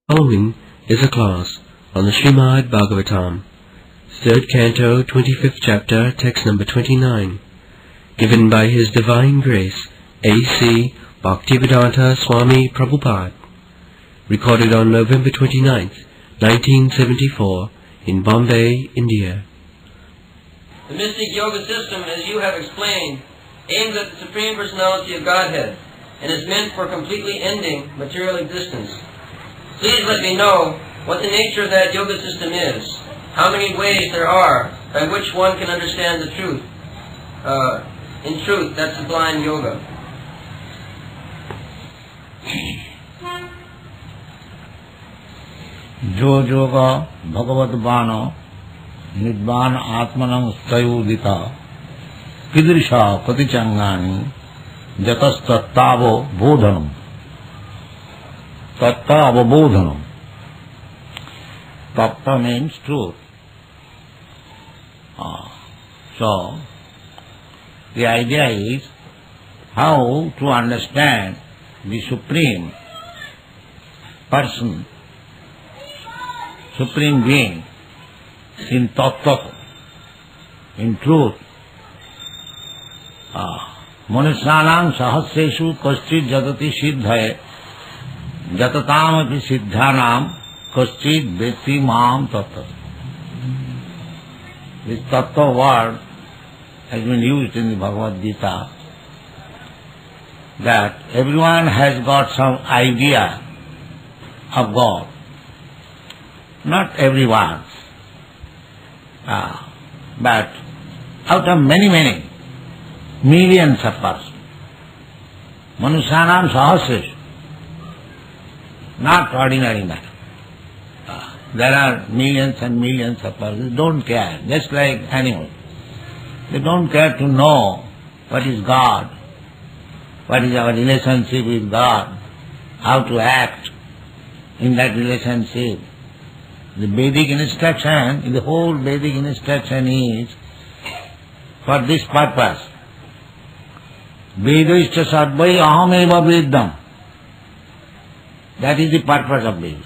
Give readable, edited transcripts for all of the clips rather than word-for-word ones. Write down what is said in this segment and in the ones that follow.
Following is a class on the Srimad Bhagavatam, 3rd Canto, 25th Chapter, text number 29, given by His Divine Grace, A.C. Bhaktivedanta Swami Prabhupada, recorded on November 29th, 1974, in Bombay, India. The mystic yoga system, as you have explained, aims at the Supreme Personality of Godhead and is meant for completely ending material existence. Please let me know what the nature of that yoga system is, how many ways there are by which one can understand the truth. In truth, that's sublime yoga. जो जोग भगवत बाण निर्वाण आत्मनं स्तयोदिता कीदृशा प्रतिचंगानि जतस्तत्तावो बोधनम् tattva tattva means truth. So the idea is how to understand the Supreme Person, Supreme Being in tattva, in truth. Manusyanam sahasreshu kaschit jatati siddhaye jatatam siddhanam kaschit vetti mam tattva. This tattva word has been used in the Bhagavad Gita, that everyone has got some idea of God. Not everyone, but out of many, millions of persons. Manusyanam sahasreshu. Not ordinary matter. There are millions and millions of persons who don't care, just like animals. They don't care to know what is God, what is our relationship with God, how to act in that relationship. The Vedic instruction, the whole Vedic instruction is for this purpose. Vedaischa sarvai ahameva veddam. That is the purpose of Veda.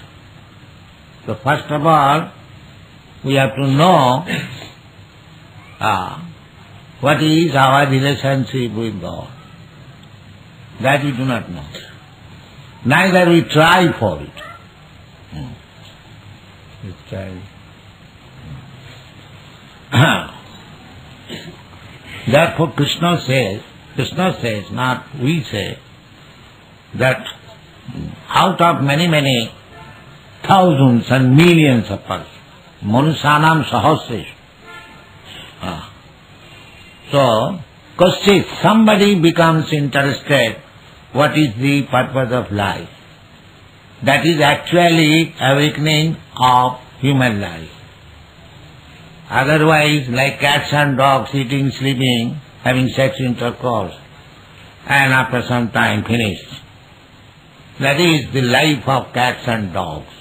So first of all, we have to know what is our relationship with God. That we do not know. Neither we try for it. Therefore Krishna says, not we say, that out of many thousands and millions of persons, Manusyanam sahasreshu. So, kaschit, somebody becomes interested what is the purpose of life. That is actually awakening of human life. Otherwise, like cats and dogs, eating, sleeping, having sex intercourse, and after some time finished. That is the life of cats and dogs.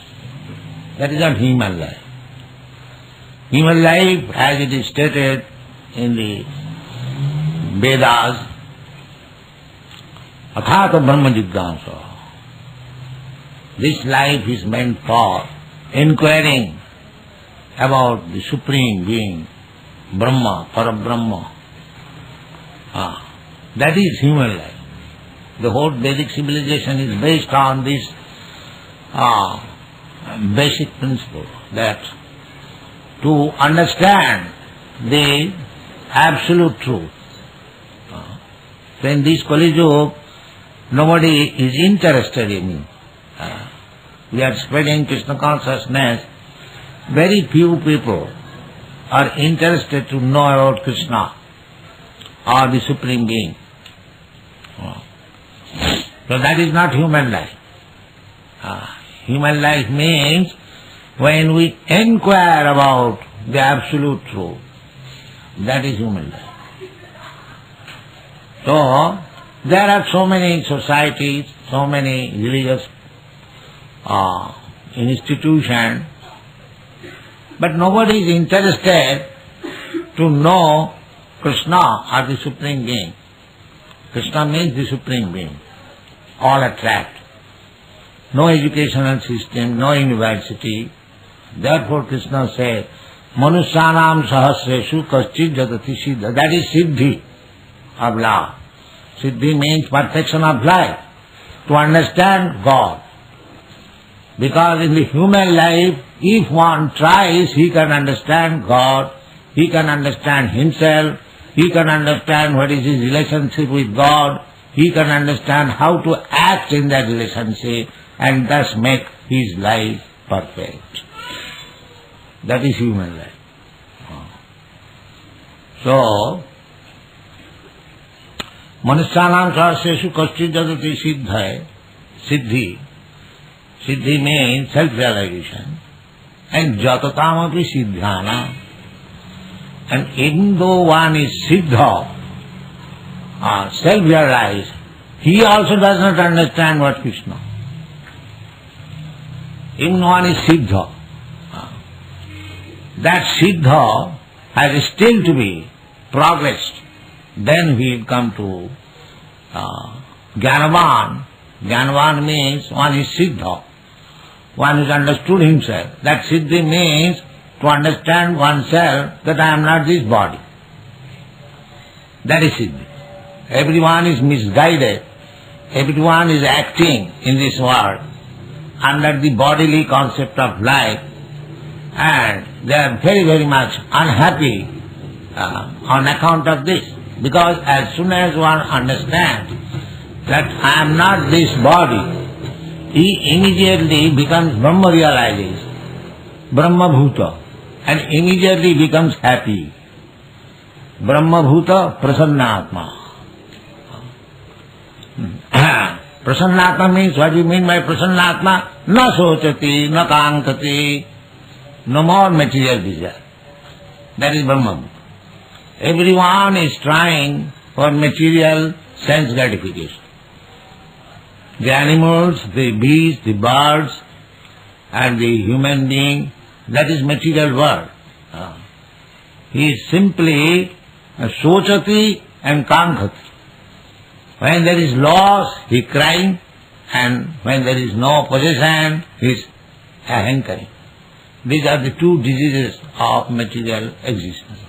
That is not human life. Human life, as it is stated in the Vedas, athata brahma jiggansa. This life is meant for inquiring about the Supreme Being, Brahma, Parabrahma. That is human life. The whole Vedic civilization is based on this basic principle, that to understand the absolute truth. So in this Kali Yuga, nobody is interested in it. We are spreading Krishna consciousness. Very few people are interested to know about Krishna or the Supreme Being. So that is not human life. Human life means when we inquire about the absolute truth, that is human life. So, there are so many societies, so many religious institutions, but nobody is interested to know Krishna or the Supreme Being. Krishna means the Supreme Being. All attract. no educational system, no university. Therefore Krishna said, Manusyanam sahasreshu kaschid jadati siddha. That is siddhi of love. Siddhi means perfection of life, to understand God. Because in the human life, if one tries, he can understand God, he can understand himself, he can understand what is his relationship with God, he can understand how to act in that relationship and thus make his life perfect. That is human life. So, Manusyanam sahasreshu kaschid jadati siddha, siddhi. Siddhi means self-realization. And jatatamapi siddhyana. And even though one is siddha, self-realized, he also does not understand what Krishna. Even one is siddha. That siddha has still to be progressed. Then we come to Jnanavan. Jnanavan means one is siddha. One has understood himself. That siddhi means to understand oneself that I am not this body. That is siddhi. Everyone is misguided. Everyone is acting in this world under the bodily concept of life, and they are very, very much unhappy on account of this. Because as soon as one understands that I am not this body, he immediately becomes Brahma realized, Brahma Bhuta, and immediately becomes happy. Brahma Bhuta Prasannatma. Prasannatma means, what do you mean by Prasannatma? Na sochati, na kankati, no more material desire. That is Brahma Bhuta. Everyone is trying for material sense gratification. The animals, the beasts, the birds, and the human being, that is material world. He is simply sochati and kankhati. When there is loss, he is crying, and when there is no possession, he is ahankari. These are the two diseases of material existence.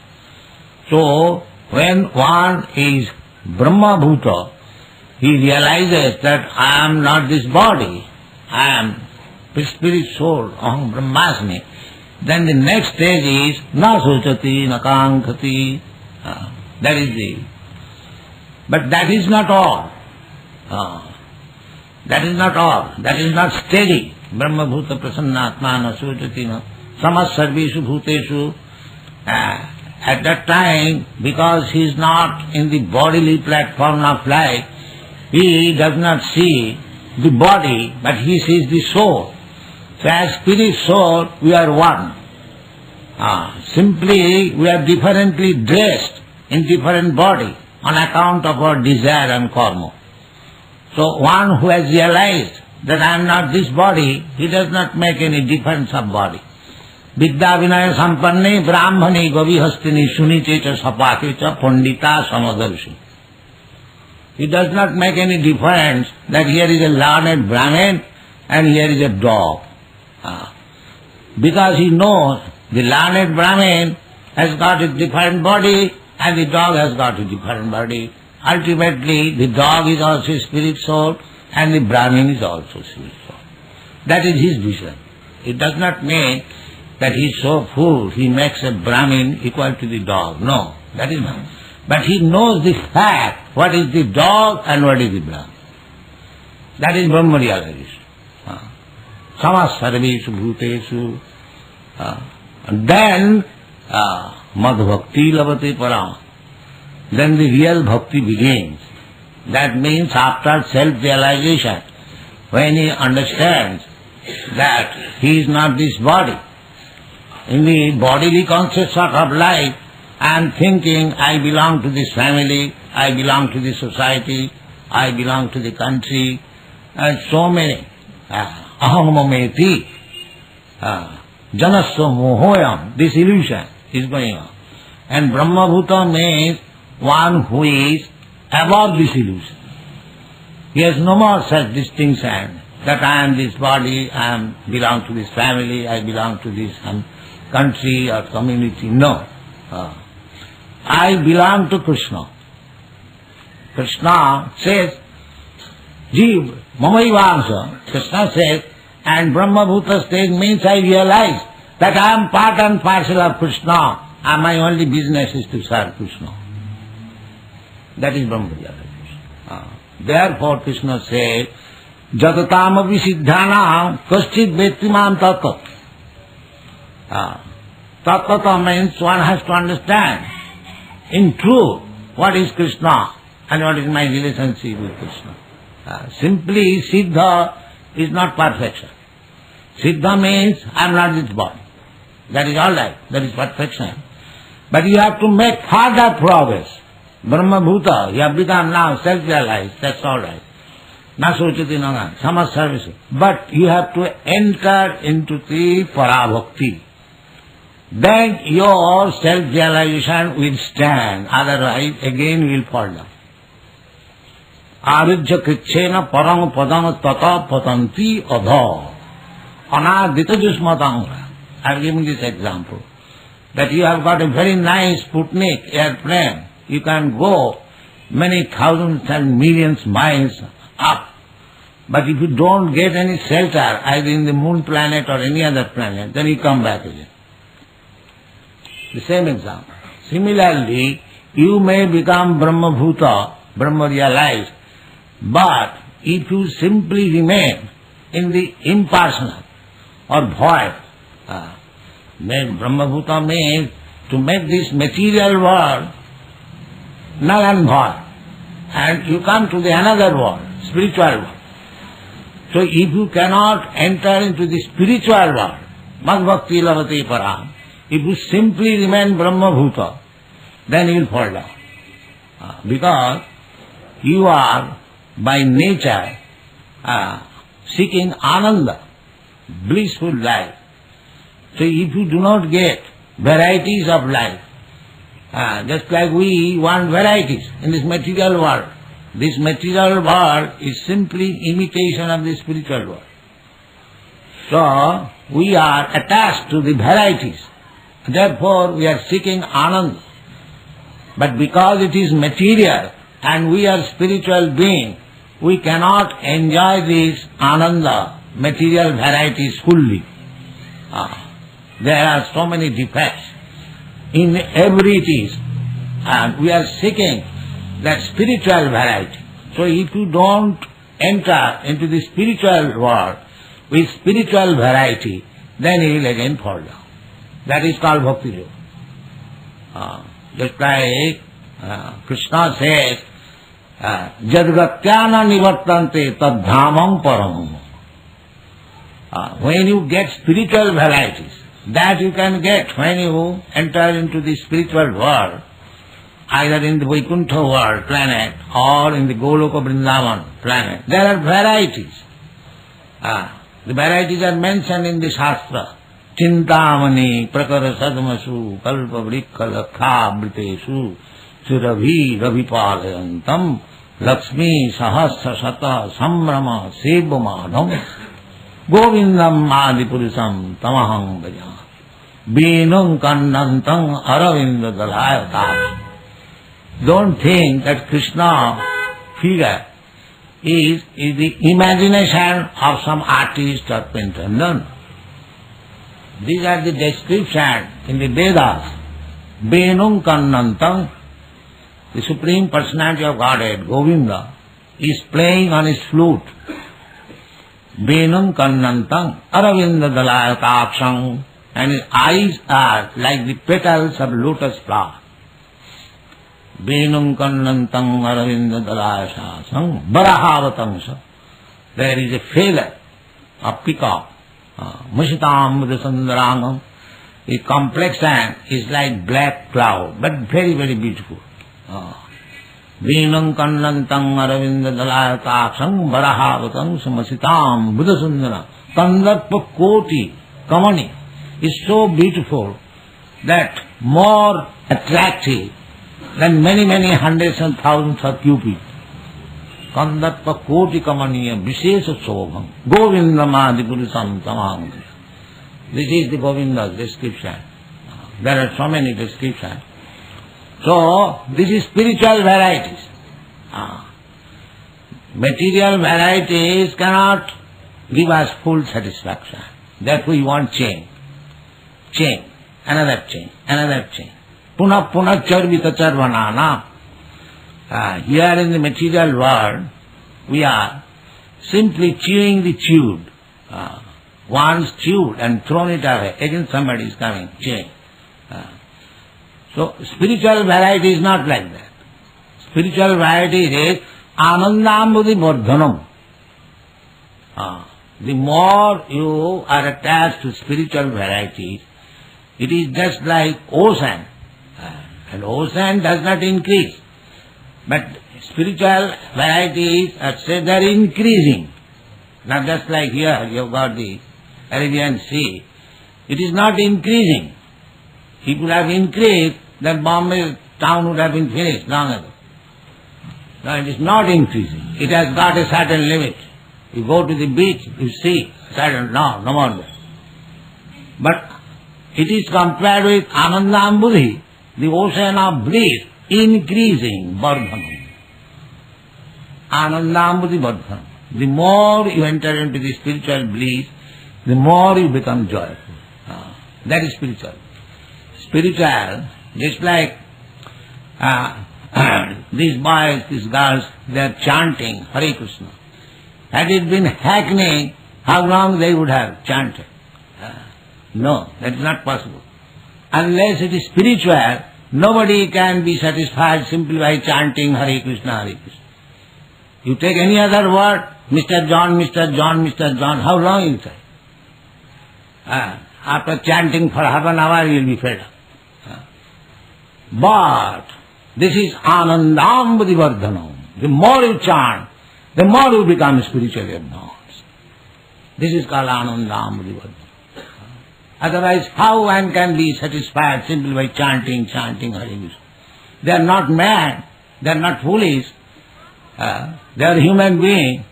So, when one is Brahma Bhuta, he realizes that I am not this body, I am the spirit soul, aham brahmasmi. Then the next stage is na sochati, na kankati. That is the... But that is not all. That is not all. That is not steady. Brahma Bhuta Prasannatma na sochati na samas sarveshu bhuteshu. At that time, because he is not in the bodily platform of life, he does not see the body, but he sees the soul. So as spirit soul, we are one. Simply, we are differently dressed in different body on account of our desire and karma. So one who has realized that I am not this body, he does not make any difference of body. Vidya vinaya sampanne brahmane gavihastini sunite cha sapake cha pandita samadarshi. He does not make any difference that here is a learned Brahmin and here is a dog. Because he knows the learned Brahmin has got a different body and the dog has got a different body. Ultimately, the dog is also spirit soul and the Brahmin is also spirit soul. That is his vision. It does not mean that he is so full, he makes a Brahmin equal to the dog. No, that is not. But he knows the fact, what is the dog and what is the Brahmin. That is Brahma realization. Samas sarveshu bhuteshu. Then madhbhakti lavate param. Then the real bhakti begins. That means after self-realization, when he understands that he is not this body. In the bodily concepts of life, I am thinking I belong to this family, I belong to this society, I belong to the country, and so many. Aham mameti, janasya mohoyam, this illusion is going on. And Brahma Bhuta means one who is above this illusion. He has no more such distinction. that I am this body, I belong to this family, I belong to this country or community. No. I belong to Krishna. Krishna says, Jeev, Mamaivansa. Krishna says, and Brahma Bhuta stage means I realize that I am part and parcel of Krishna, and my only business is to serve Krishna. That is Brahma realization. Therefore Krishna says, Jatatam avishiddhanam kaschid vettimam tattva. Tattva means one has to understand in truth what is Krishna and what is my relationship with Krishna. Simply Siddha is not perfection. Siddha means I am not this body. That is all right, that is perfection. But you have to make further progress. Brahma Bhuta, you have become now self-realized, that's all right. Nasochati naga, samas service. But you have to enter into the parabhakti. Then your self-realization will stand, otherwise again you will fall down. Arujya krichena parang padang tata patanti adha. Anadita jusmatanga. I am giving this example. That you have got a very nice Sputnik airplane. You can go many thousands and millions miles up. But if you don't get any shelter, either in the moon planet or any other planet, then you come back again. The same example. Similarly, you may become Brahma Bhuta, Brahma realized, but if you simply remain in the impersonal or void, then Brahma Bhuta means to make this material world null and void. And you come to the another world, spiritual world. So if you cannot enter into the spiritual world, Mad Bhakti Lavati Param, if you simply remain Brahma Bhuta, then you will fall down. Because you are by nature seeking Ananda, blissful life. So if you do not get varieties of life, just like we want varieties in this material world, this material world is simply imitation of the spiritual world. So we are attached to the varieties. Therefore we are seeking Ananda. But because it is material and we are spiritual beings, we cannot enjoy this Ananda, material varieties fully. There are so many defects in every it is, and we are seeking that spiritual variety. So if you don't enter into the spiritual world with spiritual variety, then you will again fall down. That is called Bhakti Yoga. Just like Krishna says, Jadgatyana nivartante tadhamam paramam. When you get spiritual varieties, that you can get when you enter into the spiritual world, either in the Vaikuntha world, planet, or in the Goloka Vrindavan planet. There are varieties. The varieties are mentioned in the Shastra. Chintamani, Prakara Sadmasu, Kalpa Vrikka Lakha Briteshu, Surabhi Ravipalayantam, Lakshmi Sahasra Sata Sambrama Sebamadam, Govindam Adipurusam Tamaham Bhajan, Benum Kannantang Aravinda Dalayata. Don't think that Krishna figure is the imagination of some artist or painter. No. These are the descriptions in the Vedas. Benum Kannantang, the Supreme Personality of Godhead, Govinda, is playing on his flute. Benum Kannantang, Aravinda Dalayataksang, and his eyes are like the petals of lotus flower. Benum Kannantang, Aravinda Dalayataksang, Barahavatangsa. There is a feather of peacock. Mushitam Mudasandarangam. His complexion is like black cloud, but very, very beautiful. Venam Kannantang Aravinda Dalayataksang Barahavatang Samasitam Buddhasundara Tandatpa Koti Kamani is so beautiful that more attractive than many, many hundreds and thousands of Cupids. Kandatpa koti kamaniya vishesha sobham govindamadi purusam tamam. This is the Govinda's description. There are so many descriptions. So, this is spiritual varieties. Material varieties cannot give us full satisfaction. Therefore we want change. Change. Another change. Another change. Puna puna charvita charvanana. Here in the material world, we are simply chewing the chewed. Once chewed and thrown it away, again somebody is coming, change. So spiritual variety is not like that. Spiritual variety is anandambudhi vardhanam. The more you are attached to spiritual varieties, it is just like ocean. And ocean does not increase. But spiritual varieties are said they are increasing. Not just like here, you have got the Arabian Sea. It is not increasing. If it would have increased, then Bombay town would have been finished long ago. No, it is not increasing. It has got a certain limit. You go to the beach, you see, certain, no more there. But it is compared with Anandambudhi, the ocean of bliss, increasing Vardhanam. Anandambudhi Vardhanam. The more you enter into the spiritual bliss, the more you become joyful. That is spiritual. Spiritual, just like these boys, these girls, they are chanting Hare Krishna. Had it been hackneying, how long they would have chanted? No, that is not possible. Unless it is spiritual, nobody can be satisfied simply by chanting Hare Krishna, Hare Krishna. You take any other word, Mr. John, Mr. John, Mr. John, how long you say? After chanting for half an hour, you will be fed up. But this is Anandambudhi Vardhanam. The more you chant, the more you become spiritually advanced. This is called Anandambudhi Vardhanam. Otherwise, how one can be satisfied simply by chanting Hare Krishna? They are not mad, they are not foolish, they are human beings.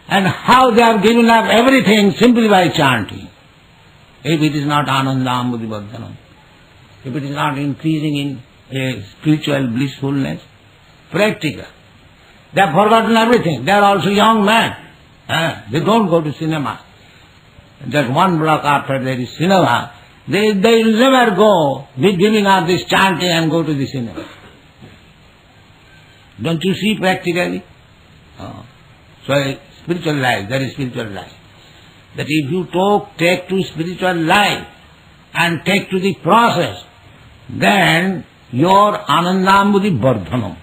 And how they have given up everything simply by chanting. If it is not Anandambudhi Vardhanam, if it is not increasing in a spiritual blissfulness, practical. They have forgotten everything. They are also young men. They don't go to cinema. Just one block after there is cinema, they will never go with giving up this chanting and go to the cinema. Don't you see practically? So spiritual life, that is spiritual life. That if you take to spiritual life and take to the process, then your Anandambudhi Vardhanam,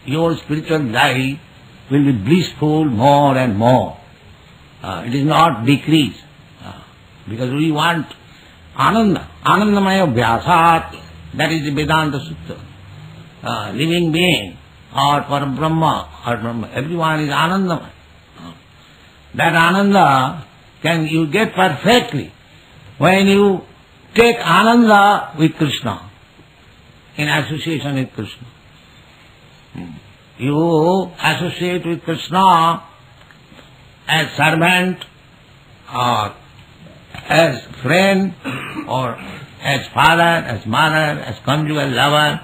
your spiritual life will be blissful more and more. It is not decrease. Because we want Ananda, Anandamaya Vyasat, that is the Vedanta Sutta. Living being or Parabrahma or Brahma, everyone is Anandamaya. That Ananda can you get perfectly when you take Ananda with Krishna, in association with Krishna. You associate with Krishna as servant or as friend or as father, as mother, as conjugal lover.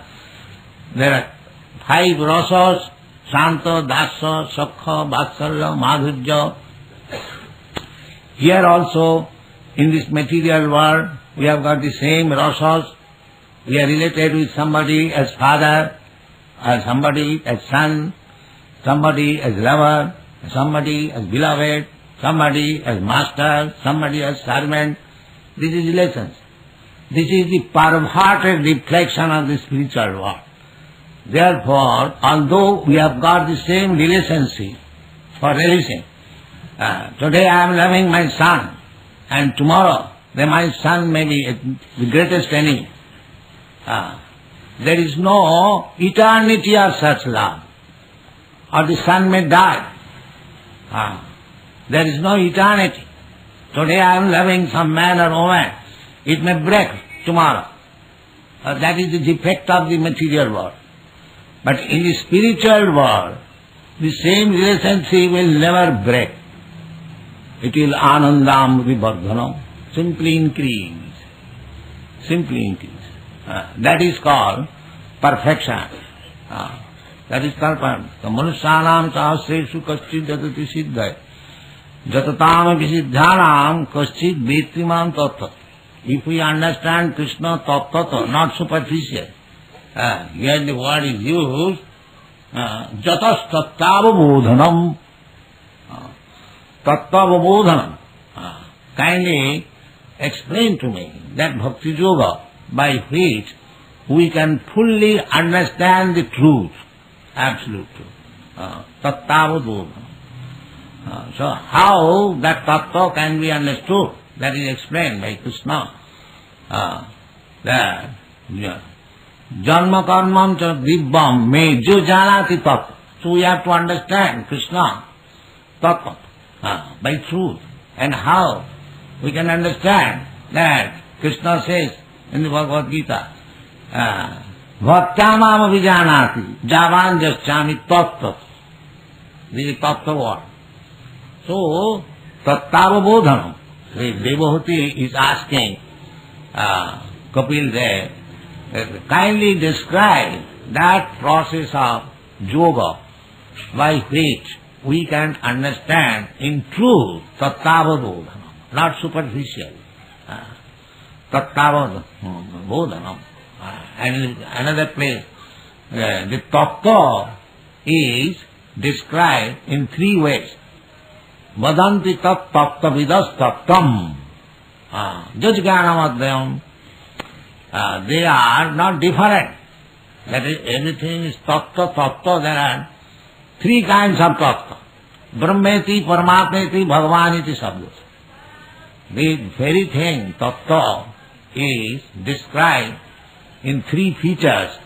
There are 5 rasas, Shanta, Dasa, Sakha, Vatsalya, Madhurya. Here also, in this material world, we have got the same rasas. We are related with somebody as father, or somebody as son, somebody as lover, somebody as beloved, somebody as master, somebody as servant. This is relations. This is the perverted reflection of the spiritual world. Therefore, although we have got the same relationship for relation, today I am loving my son, and tomorrow then my son may be the greatest enemy. There is no eternity of such love. Or the son may die. There is no eternity. Today I am loving some man or woman. It may break tomorrow. That is the defect of the material world. But in the spiritual world, the same relationship will never break. It will anandam vivardhanam, simply increase. Simply increase. That is called perfection. That is called perfection. Manusyanam sahasreshu kaschid jatati siddhaya. Jatatam visiddhanam kaschid vetrimam tattva. If we understand Krishna tattva, not superficial, here the word is used, jatas tattavabodhanam. Tattavabodhanam. Kindly explain to me that bhakti yoga by which we can fully understand the truth, absolute truth. Tattavabodhanam. So how that tattva can be understood? That is explained by Krishna. That janma karmam cha dibbam me jo janati tattva. So we have to understand Krishna tattva by truth. And how we can understand that Krishna says in the Bhagavad Gita, bhaktyamam vijanati javan jaschami tattva. This is tattva word. So, tattavabodhanam. The devotee is asking Kapil there, kindly describe that process of yoga by which we can understand in truth tattavabodhanam, not superficial. Tattavabodhanam. And in another place, the tattva is described in three ways. Vadanti tat tattva vidas tattam. Jajjnanamadhyam. They are not different. That is, everything is tattva. There are three kinds of tattva. Brahmeti, Paramatmeti, Bhagavaniti sabdas. The very thing, tattva, is described in three features.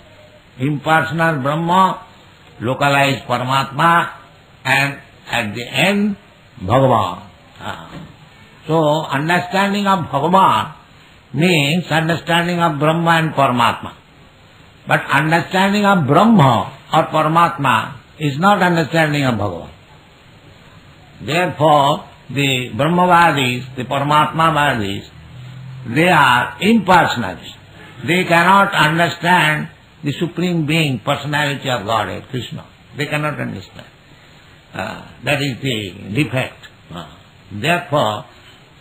Impersonal Brahma, localized Paramatma, and at the end, Bhagavan. So, understanding of Bhagavan means understanding of Brahma and Paramatma. But understanding of Brahma or Paramatma is not understanding of Bhagavan. Therefore, the Brahmavadis, the Paramatmavadis, they are impersonalists. They cannot understand the Supreme Being, Personality of Godhead, Krishna. They cannot understand. That is the defect. Therefore,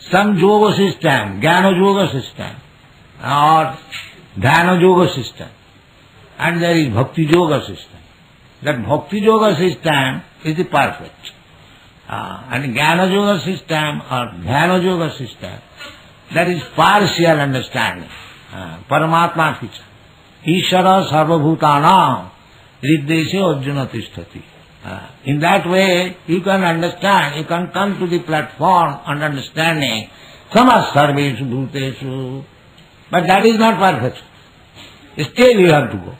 some yoga system, jnana yoga system, or dhyana yoga system, and there is bhakti yoga system. That bhakti yoga system is the perfect. And jnana yoga system or dhyana yoga system, that is partial understanding. Paramatma feature. Ishara sarvabhutanam riddeshe arjuna tishtati. In that way, you can understand, you can come to the platform and understanding samas sarveshu bhuteshu. But that is not perfect. Still you have to go.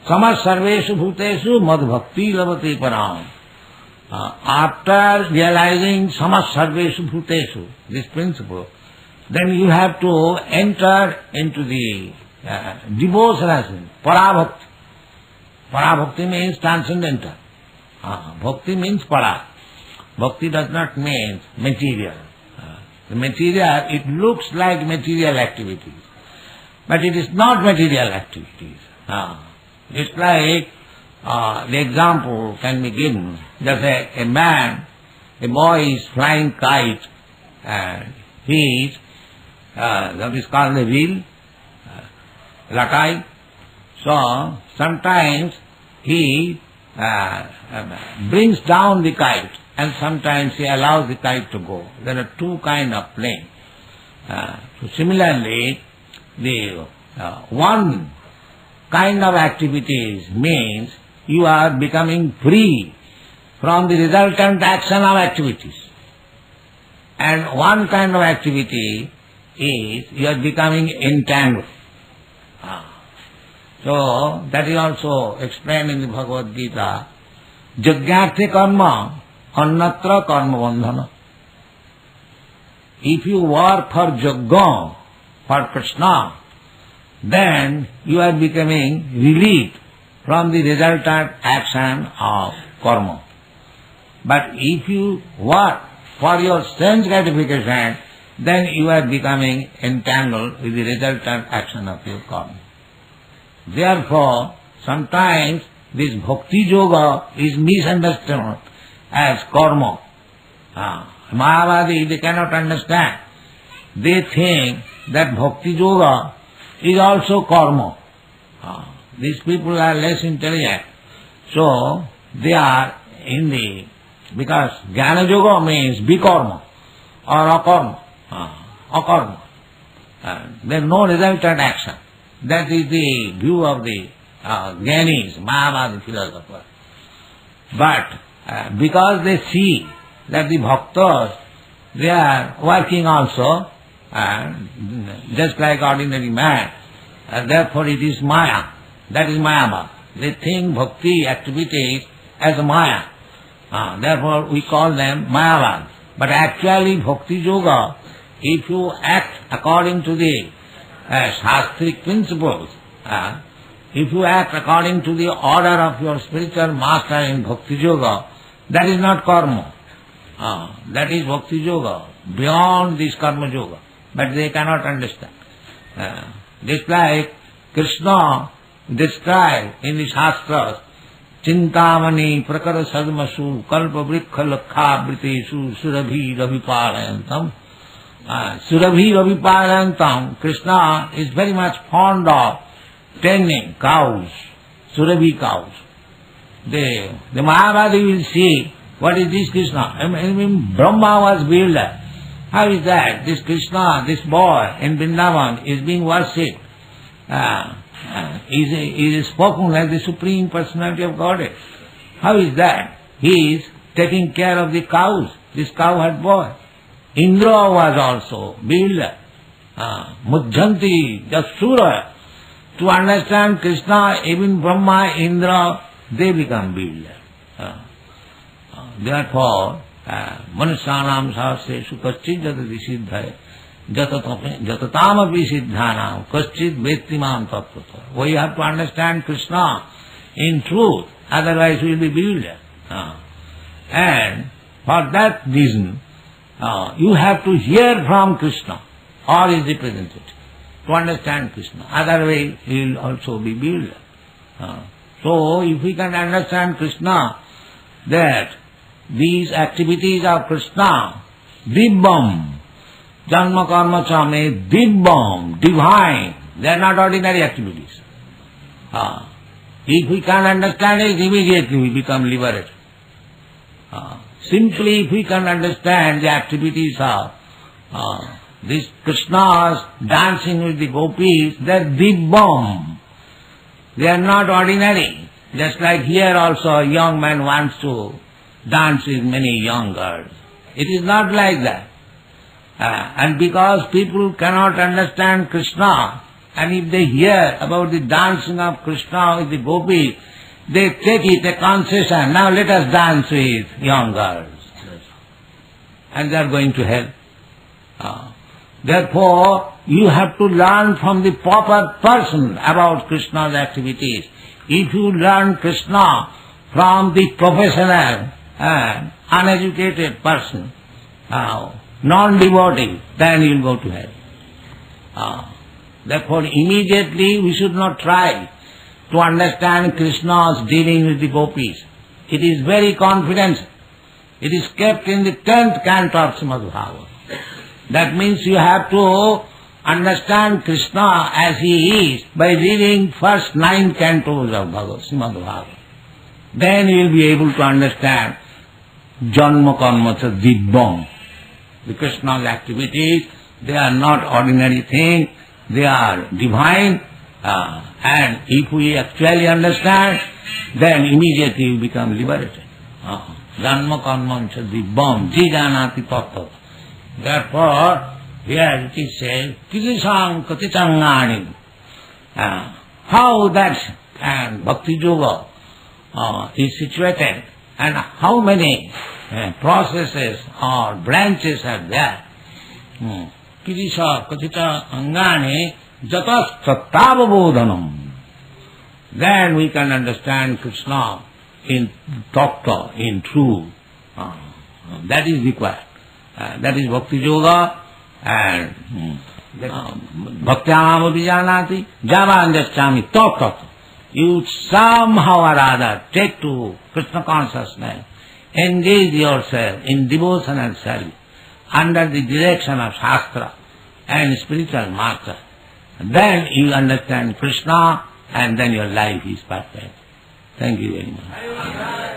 Samas sarveshu bhuteshu mad bhakti lavate param. After realizing samas sarveshu bhuteshu, this principle, then you have to enter into the devotion, parabhakti. Parabhakti means transcendental. Bhakti means para. Bhakti does not mean material. The material, it looks like material activities. But it is not material activities. It's like, the example can be given. Just a man, a boy is flying kite, and he is, that is called the wheel, lakai. So, sometimes he brings down the kite and sometimes he allows the kite to go. There are two kinds of plane. So similarly, the one kind of activities means you are becoming free from the resultant action of activities. And one kind of activity is you are becoming entangled. So, that is also explained in the Bhagavad Gita. Jagyarthe karma, annatra karma bandhana. If you work for Jagga, for Krishna, then you are becoming relieved from the resultant action of karma. But if you work for your sense gratification, then you are becoming entangled with the resultant action of your karma. Therefore, sometimes this bhakti yoga is misunderstood as karma. Mayavadi, they cannot understand. They think that bhakti yoga is also karma. These people are less intelligent. So, they are in the, because jnana yoga means bikarma or akarma. Akarma. There is no resultant action. That is the view of the Jnanis, Mayavadi philosophers. But because they see that the bhaktas, they are working also, just like ordinary man, therefore it is Maya. That is Mayavad. They think bhakti activities as Maya. Therefore we call them Mayavad. But actually bhakti yoga, if you act according to the shastric principles, if you act according to the order of your spiritual master in bhakti yoga, that is not karma. That is bhakti yoga, beyond this karma yoga. But they cannot understand. Just like Krishna described in the Shastras, Chintamani prakara sadmasu kalpa vrikha lakha britesu surabhi ravipalayantam. Surabhi ravipalayantam, Krishna is very much fond of tending cows, surabhi cows. The Mayavadi will see, what is this Krishna? I mean, Brahma was builder. How is that? This Krishna, this boy in Vrindavan is being worshipped. Is spoken as the Supreme Personality of Godhead. How is that? He is taking care of the cows. This cow had boy. Indra was also builder. Mujjanti, Jasura. To understand Krishna, even Brahma, Indra, they become builder. Therefore, Manusyanam sahasreshu kaschid jatati siddhaya jatataamapi siddhanam kaschid vettimam tattvata. We have to understand Krishna in truth, otherwise we will be builder. And for that reason, you have to hear from Krishna or his representative to understand Krishna. Otherwise you will also be builder. So if we can understand Krishna, that these activities of Krishna, dibbam, janma karma chame, dibbam, divine, they are not ordinary activities. If we can understand it, immediately we become liberated. Simply if we can understand the activities of this Krishna's dancing with the gopis, they are dibbam. They are not ordinary. Just like here also a young man wants to dance with many young girls. It is not like that. And because people cannot understand Krishna, and if they hear about the dancing of Krishna with the gopis, they take it a concession, now let us dance with young girls. And they are going to hell. Therefore, you have to learn from the proper person about Krishna's activities. If you learn Krishna from the professional and uneducated person, non-devotee, then you will go to hell. Therefore, immediately we should not try to understand Krishna's dealing with the gopis. It is very confidential. It is kept in the 10th canto of Srimad Bhagavatam. That means you have to understand Krishna as he is by reading first 9 cantos of Srimad Bhagavatam. Then you will be able to understand Janma Karma Cha Dibbam. The Krishna's activities, they are not ordinary things, they are divine, and if we actually understand, then immediately we become liberated. Janma Karma Cha Dibbam, Jijanati Tattva. Therefore, here it is said, Kilisang Katichangani. How that Bhakti Yoga is situated and how many processes or branches are there. Kilisa Katita Angani Jatas Tattavabodhanam. Then we can understand Krishna in Tattva, in truth. That is required. That is Bhakti Yoga and Bhaktyam Abhijanati Javanjachami Tattva. You somehow or other take to Krishna consciousness, engage yourself in devotional service under the direction of Shastra and spiritual master. Then you understand Krishna and then your life is perfect. Thank you very much.